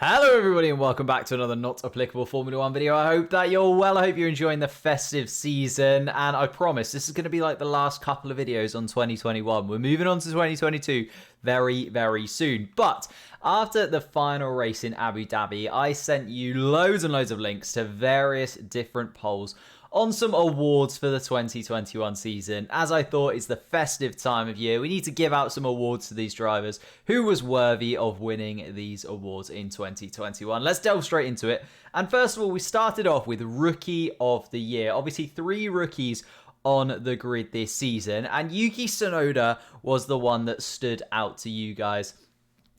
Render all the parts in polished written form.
Hello everybody and welcome back to another not applicable Formula 1 video. I hope that you're well, I hope you're enjoying the festive season, and I promise this is going to be like the last couple of videos on 2021. We're moving on to 2022 very, very soon. But after the final race in Abu Dhabi, I sent you loads and loads of links to various different polls on some awards for the 2021 season. As I thought, it's the festive time of year. We need to give out some awards to these drivers. Who was worthy of winning these awards in 2021? Let's delve straight into it. And first of all, we started off with Rookie of the Year. Obviously, 3 rookies on the grid this season, and Yuki Tsunoda was the one that stood out to you guys.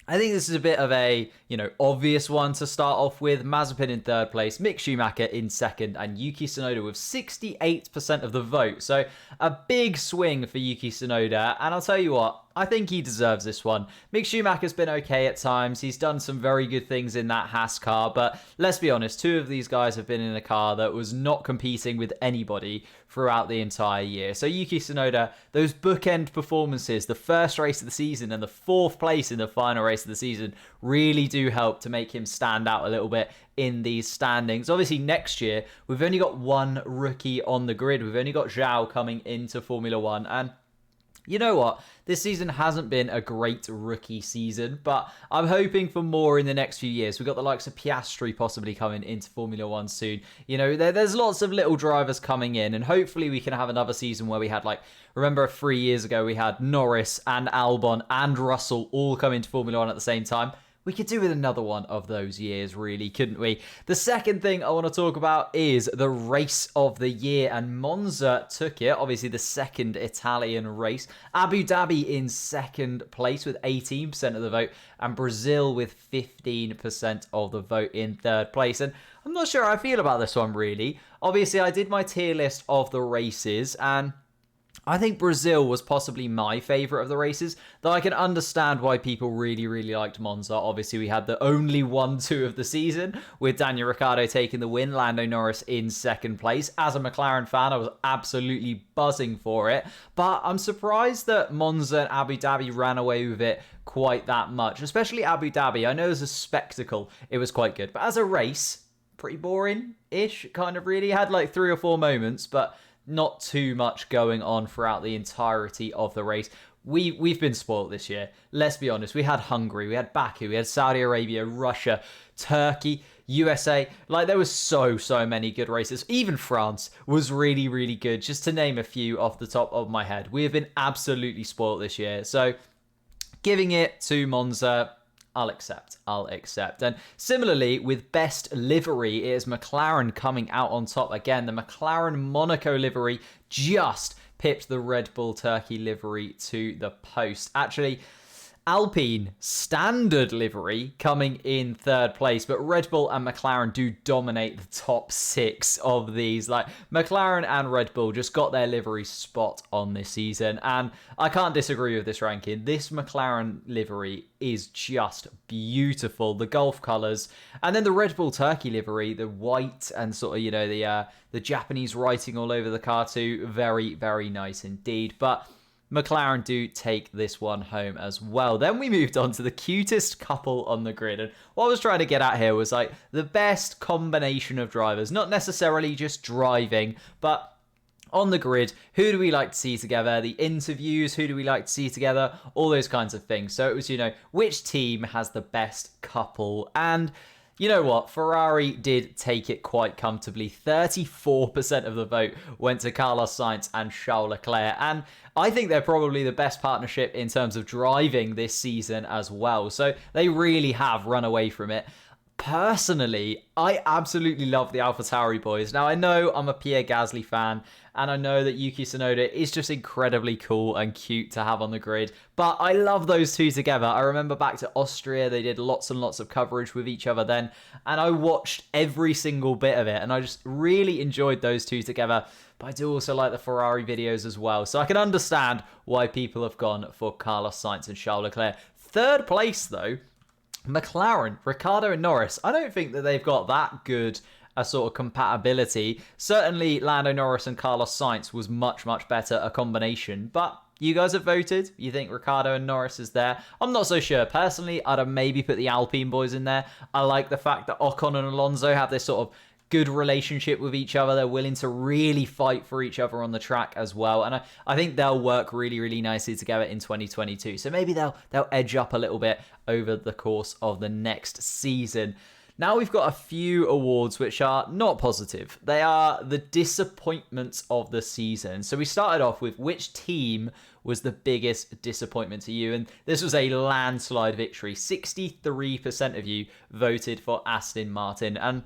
I think this is a bit of a, obvious one to start off with. Mazepin in third place, Mick Schumacher in second, and Yuki Tsunoda with 68% of the vote. So a big swing for Yuki Tsunoda. And I'll tell you what, I think he deserves this one. Mick Schumacher's been okay at times. He's done some very good things in that Haas car. But let's be honest, 2 of these guys have been in a car that was not competing with anybody throughout the entire year. So Yuki Tsunoda, those bookend performances, the first race of the season and the 4th place in the final race of the season, really do help to make him stand out a little bit in these standings. Obviously, next year, we've only got 1 rookie on the grid. We've only got Zhao coming into Formula 1. And you know what? This season hasn't been a great rookie season, but I'm hoping for more in the next few years. We've got the likes of Piastri possibly coming into Formula 1 soon. There's lots of little drivers coming in, and hopefully we can have another season where we had, remember 3 years ago, we had Norris and Albon and Russell all come into Formula 1 at the same time. We could do with another one of those years, really, couldn't we? The second thing I want to talk about is the race of the year, and Monza took it, obviously the second Italian race. Abu Dhabi in second place with 18% of the vote, and Brazil with 15% of the vote in third place. And I'm not sure how I feel about this one, really. Obviously, I did my tier list of the races, and I think Brazil was possibly my favourite of the races, though I can understand why people really, really liked Monza. Obviously, we had the only 1-2 of the season, with Daniel Ricciardo taking the win, Lando Norris in second place. As a McLaren fan, I was absolutely buzzing for it, but I'm surprised that Monza and Abu Dhabi ran away with it quite that much, especially Abu Dhabi. I know as a spectacle, it was quite good, but as a race, pretty boring-ish, kind of really. Had 3 or 4 moments, but not too much going on throughout the entirety of the race. We've been spoiled this year. Let's be honest. We had Hungary, we had Baku, we had Saudi Arabia, Russia, Turkey, USA. There was so many good races. Even France was really, really good, just to name a few off the top of my head. We have been absolutely spoiled this year. So giving it to Monza, I'll accept. And similarly, with best livery, it is McLaren coming out on top. Again, the McLaren Monaco livery just pipped the Red Bull Turkey livery to the post. Actually, Alpine standard livery coming in third place, but Red Bull and McLaren do dominate the top 6 of these. McLaren and Red Bull just got their livery spot on this season, and I can't disagree with this ranking. This McLaren livery is just beautiful. The Gulf colours, and then the Red Bull Turkey livery, the white and sort of, the Japanese writing all over the car too. Very, very nice indeed. But McLaren do take this one home as well. Then we moved on to the cutest couple on the grid. And what I was trying to get at here was the best combination of drivers, not necessarily just driving, but on the grid, who do we like to see together? The interviews, who do we like to see together? All those kinds of things. So it was, which team has the best couple? And you know what? Ferrari did take it quite comfortably. 34% of the vote went to Carlos Sainz and Charles Leclerc. And I think they're probably the best partnership in terms of driving this season as well. So they really have run away from it. Personally, I absolutely love the AlphaTauri boys. Now, I know I'm a Pierre Gasly fan, and I know that Yuki Tsunoda is just incredibly cool and cute to have on the grid, but I love those two together. I remember back to Austria, they did lots and lots of coverage with each other then, and I watched every single bit of it, and I just really enjoyed those two together. But I do also like the Ferrari videos as well, so I can understand why people have gone for Carlos Sainz and Charles Leclerc. Third place, though, McLaren, Ricciardo and Norris. I don't think that they've got that good a sort of compatibility. Certainly Lando Norris and Carlos Sainz was much, much better a combination, but You guys have voted. You think Ricciardo and Norris is there. I'm not so sure. Personally, I'd have maybe put the Alpine boys in there. I like the fact that Ocon and Alonso have this sort of good relationship with each other. They're willing to really fight for each other on the track as well. And I think they'll work really, really nicely together in 2022. So maybe they'll edge up a little bit over the course of the next season. Now we've got a few awards which are not positive. They are the disappointments of the season. So we started off with which team was the biggest disappointment to you? And this was a landslide victory. 63% of you voted for Aston Martin. And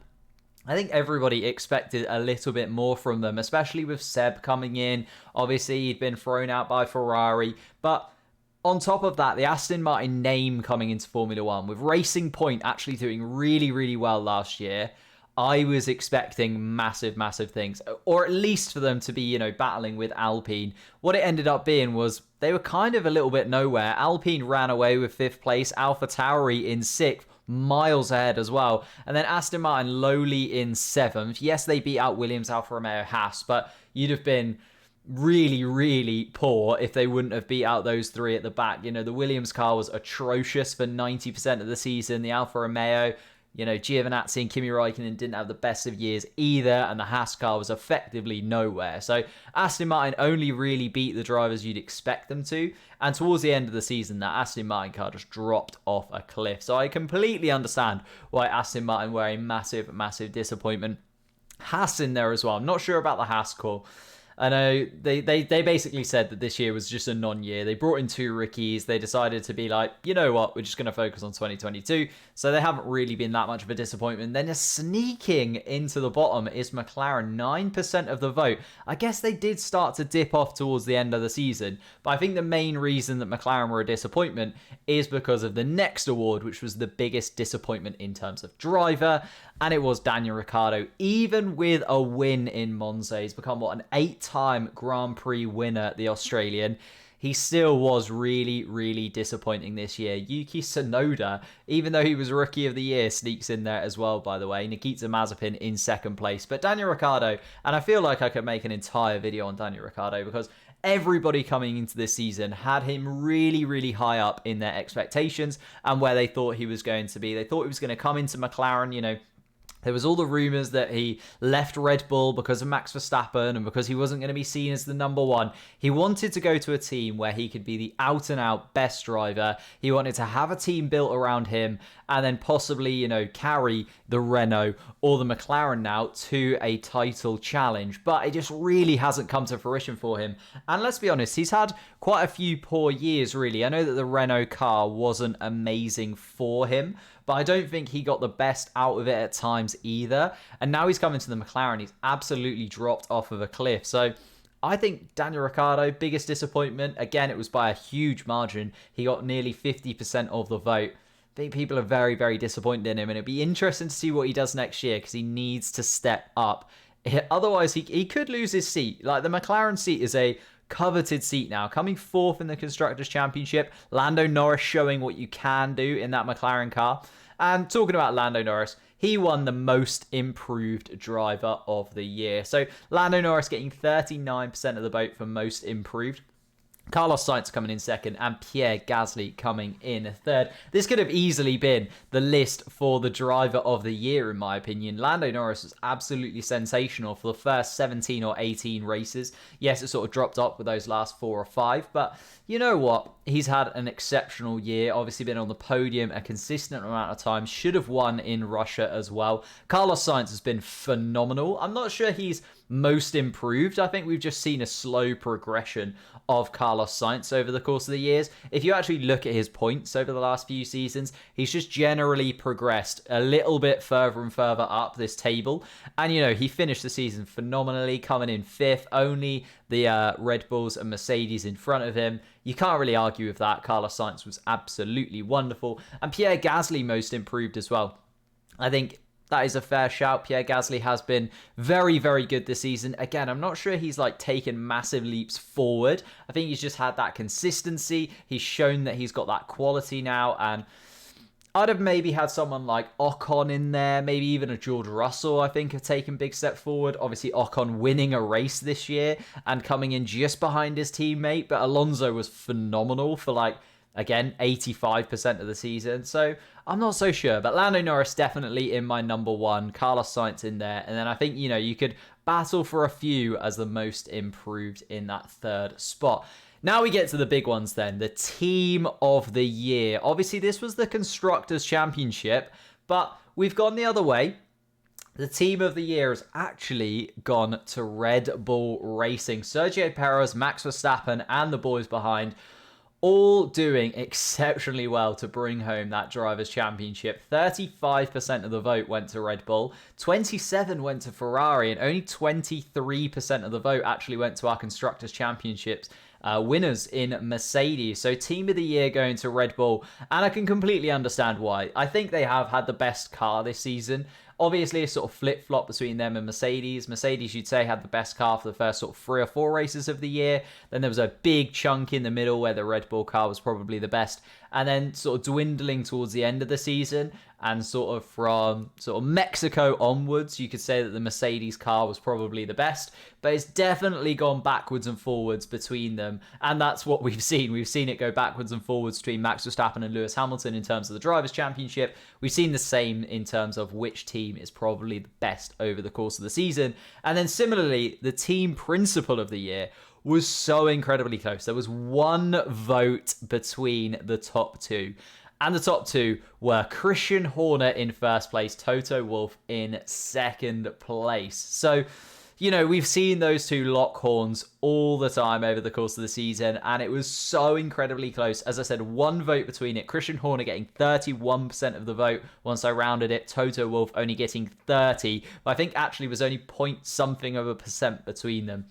I think everybody expected a little bit more from them, especially with Seb coming in. Obviously, he'd been thrown out by Ferrari. But on top of that, the Aston Martin name coming into Formula One, with Racing Point actually doing really, really well last year, I was expecting massive, massive things, or at least for them to be, battling with Alpine. What it ended up being was they were kind of a little bit nowhere. Alpine ran away with 5th place, AlphaTauri in 6th, miles ahead as well. And then Aston Martin lowly in 7th. Yes, they beat out Williams, Alfa Romeo, Haas, but you'd have been really, really poor if they wouldn't have beat out those 3 at the back. The Williams car was atrocious for 90% of the season. The Alfa Romeo, Giovinazzi and Kimi Räikkönen didn't have the best of years either, and the Haas car was effectively nowhere. So Aston Martin only really beat the drivers you'd expect them to, and towards the end of the season, that Aston Martin car just dropped off a cliff. So I completely understand why Aston Martin were a massive, massive disappointment. Haas in there as well. I'm not sure about the Haas call. I know they basically said that this year was just a non-year. They brought in 2 rookies. They decided to be like, you know what, we're just going to focus on 2022. So they haven't really been that much of a disappointment. Then just sneaking into the bottom is McLaren, 9% of the vote. I guess they did start to dip off towards the end of the season. But I think the main reason that McLaren were a disappointment is because of the next award, which was the biggest disappointment in terms of driver. And it was Daniel Ricciardo. Even with a win in Monza, he's become, an 8-time Grand Prix winner, the Australian. He still was really, really disappointing this year. Yuki Tsunoda, even though he was Rookie of the Year, sneaks in there as well, by the way. Nikita Mazepin in 2nd place. But Daniel Ricciardo, and I feel like I could make an entire video on Daniel Ricciardo because everybody coming into this season had him really, really high up in their expectations and where they thought he was going to be. They thought he was going to come into McLaren, there was all the rumours that he left Red Bull because of Max Verstappen and because he wasn't going to be seen as the number 1. He wanted to go to a team where he could be the out-and-out best driver. He wanted to have a team built around him and then possibly, carry the Renault or the McLaren now to a title challenge. But it just really hasn't come to fruition for him. And let's be honest, he's had quite a few poor years, really. I know that the Renault car wasn't amazing for him, but I don't think he got the best out of it at times either. And now he's coming to the McLaren. He's absolutely dropped off of a cliff. So I think Daniel Ricciardo, biggest disappointment. Again, it was by a huge margin. He got nearly 50% of the vote. I think people are very, very disappointed in him. And it'd be interesting to see what he does next year because he needs to step up. Otherwise, he could lose his seat. Like, the McLaren seat is a coveted seat now, coming 4th in the Constructors' Championship. Lando Norris showing what you can do in that McLaren car. And talking about Lando Norris, he won the most improved driver of the year. So Lando Norris getting 39% of the vote for most improved. Carlos Sainz coming in 2nd and Pierre Gasly coming in 3rd. This could have easily been the list for the driver of the year, in my opinion. Lando Norris was absolutely sensational for the first 17 or 18 races. Yes, it sort of dropped off with those last 4 or 5, but you know what? He's had an exceptional year. Obviously been on the podium a consistent amount of time. Should have won in Russia as well. Carlos Sainz has been phenomenal. I'm not sure he's most improved. I think we've just seen a slow progression of Carlos Sainz over the course of the years. If you actually look at his points over the last few seasons, he's just generally progressed a little bit further and further up this table. And, he finished the season phenomenally, coming in 5th, only the Red Bulls and Mercedes in front of him. You can't really argue with that. Carlos Sainz was absolutely wonderful. And Pierre Gasly most improved as well. I think that is a fair shout. Pierre Gasly has been very, very good this season. Again, I'm not sure he's taken massive leaps forward. I think he's just had that consistency. He's shown that he's got that quality now. And I'd have maybe had someone like Ocon in there, maybe even a George Russell, I think, have taken big step forward. Obviously, Ocon winning a race this year and coming in just behind his teammate, but Alonso was phenomenal for like, again, 85% of the season. So I'm not so sure, but Lando Norris definitely in my number one, Carlos Sainz in there. And then I think, you could battle for a few as the most improved in that third spot. Now we get to the big ones then, the team of the year. Obviously, this was the Constructors' Championship, but we've gone the other way. The team of the year has actually gone to Red Bull Racing. Sergio Perez, Max Verstappen, and the boys behind all doing exceptionally well to bring home that Drivers' Championship. 35% of the vote went to Red Bull, 27% went to Ferrari, and only 23% of the vote actually went to our Constructors' Championships winners in Mercedes. So team of the year going to Red Bull, and I can completely understand why. I think they have had the best car this season. Obviously, a sort of flip-flop between them and Mercedes. Mercedes, you'd say, had the best car for the first sort of 3 or 4 races of the year. Then there was a big chunk in the middle where the Red Bull car was probably the best. And then sort of dwindling towards the end of the season. And sort of from sort of Mexico onwards, you could say that the Mercedes car was probably the best. But it's definitely gone backwards and forwards between them. And that's what we've seen. We've seen it go backwards and forwards between Max Verstappen and Lewis Hamilton in terms of the Drivers' Championship. We've seen the same in terms of which team is probably the best over the course of the season. And then similarly, the team principal of the year was so incredibly close. There was one vote between the top two. And the top two were Christian Horner in first place, Toto Wolff in second place. So, we've seen those two lock horns all the time over the course of the season, and it was so incredibly close. As I said, one vote between it. Christian Horner getting 31% of the vote once I rounded it. Toto Wolff only getting 30%, but I think actually was only point something of a percent between them.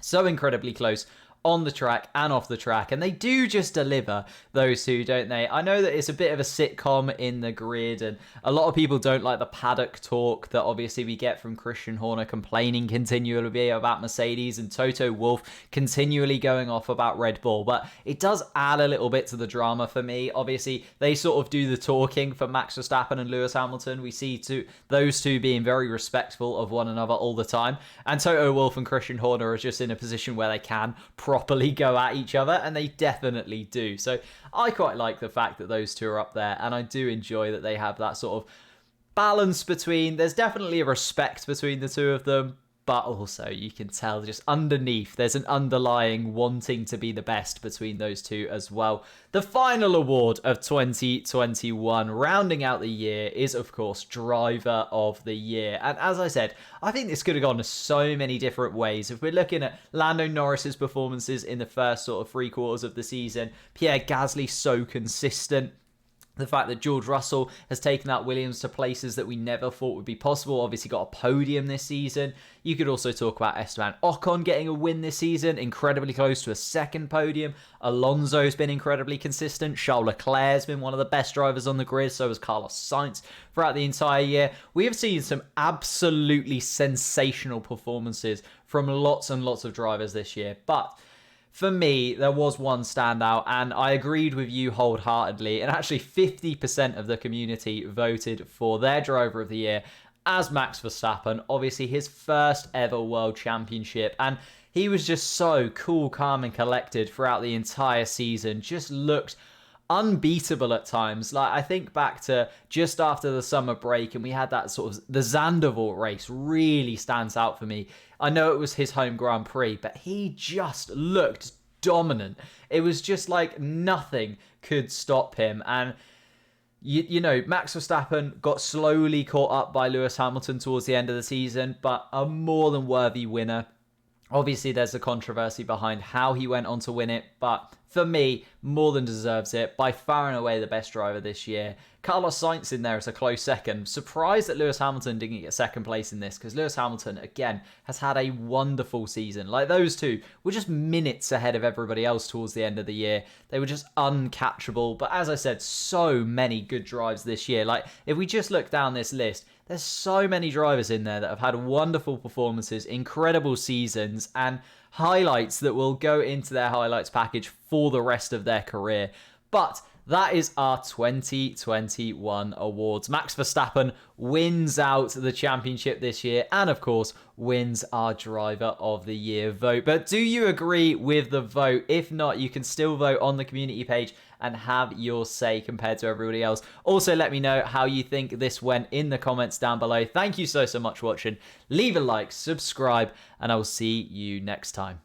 So incredibly close on the track and off the track, and they do just deliver, those two, don't they? I know that it's a bit of a sitcom in the grid, and a lot of people don't like the paddock talk that obviously we get from Christian Horner complaining continually about Mercedes and Toto Wolff continually going off about Red Bull, but it does add a little bit to the drama for me. Obviously, they sort of do the talking for Max Verstappen and Lewis Hamilton. We see those two being very respectful of one another all the time, and Toto Wolff and Christian Horner are just in a position where they can properly go at each other, and they definitely do. So I quite like the fact that those two are up there, and I do enjoy that they have that sort of balance between, there's definitely a respect between the two of them, but also you can tell just underneath there's an underlying wanting to be the best between those two as well. The final award of 2021, rounding out the year, is of course Driver of the Year. And as I said, I think this could have gone so many different ways. If we're looking at Lando Norris's performances in the first sort of 3 quarters of the season, Pierre Gasly so consistent. The fact that George Russell has taken that Williams to places that we never thought would be possible. Obviously got a podium this season. You could also talk about Esteban Ocon getting a win this season. Incredibly close to a second podium. Alonso's been incredibly consistent. Charles Leclerc's been one of the best drivers on the grid. So has Carlos Sainz throughout the entire year. We have seen some absolutely sensational performances from lots and lots of drivers this year. But for me, there was one standout, and I agreed with you wholeheartedly. And actually, 50% of the community voted for their driver of the year as Max Verstappen. Obviously, his first ever world championship. And he was just so cool, calm, and collected throughout the entire season. Just looked unbeatable at times. Like, I think back to just after the summer break, and we had that sort of, the Zandvoort race really stands out for me. I know it was his home Grand Prix, but he just looked dominant. It was just like nothing could stop him. And you know, Max Verstappen got slowly caught up by Lewis Hamilton towards the end of the season, but a more than worthy winner. Obviously, there's a controversy behind how he went on to win it, but for me, more than deserves it. By far and away the best driver this year. Carlos Sainz in there as a close second. Surprised that Lewis Hamilton didn't get second place in this, because Lewis Hamilton, again, has had a wonderful season. Like, those two were just minutes ahead of everybody else towards the end of the year. They were just uncatchable. But as I said, so many good drives this year. Like, if we just look down this list, there's so many drivers in there that have had wonderful performances, incredible seasons, and highlights that will go into their highlights package for the rest of their career. But that is our 2021 awards. Max Verstappen wins out the championship this year and, of course, wins our Driver of the Year vote. But do you agree with the vote? If not, you can still vote on the community page and have your say compared to everybody else. Also, let me know how you think this went in the comments down below. Thank you so much for watching. Leave a like, subscribe, and I will see you next time.